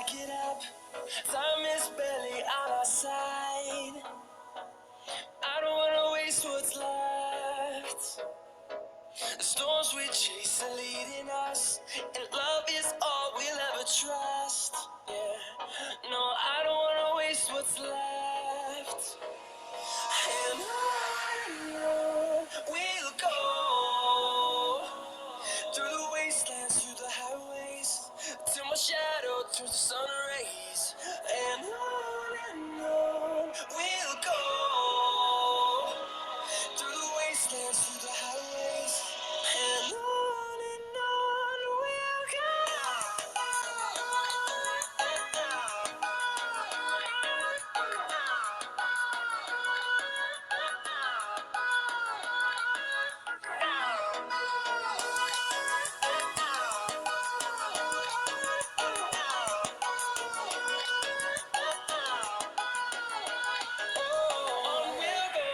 back it up. Time is barely on our side. I don't wanna waste what's left. The storms we chase are leading us, and love is all we'll ever trust. Yeah, no, I don't wanna waste what's left. And on we'll go, through the wastelands, through the highways, till my shadow turns to sun rays. And on we'll go, through the wastelands, through the highways, and on we'll go. On we'll go,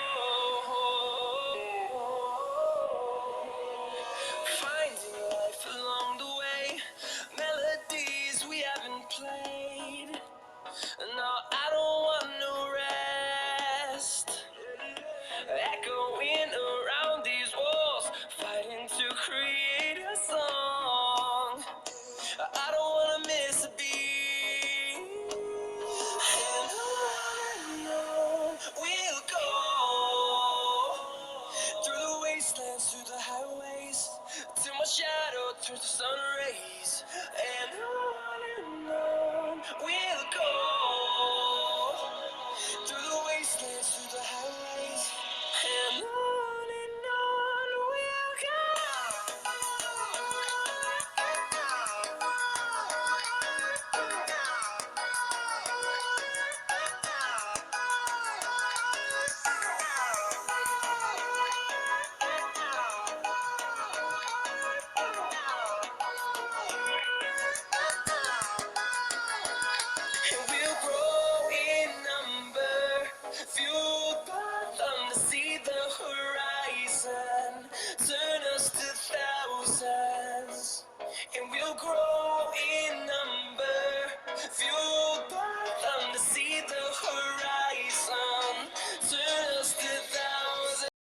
finding life along the way, melodies we haven't played. No, I don't want no rest. Echoing around these walls, fighting to create a song. I don't wanna miss a beat. And on we'll go, through the wastelands, through the highways, till my shadow turns to sun rays.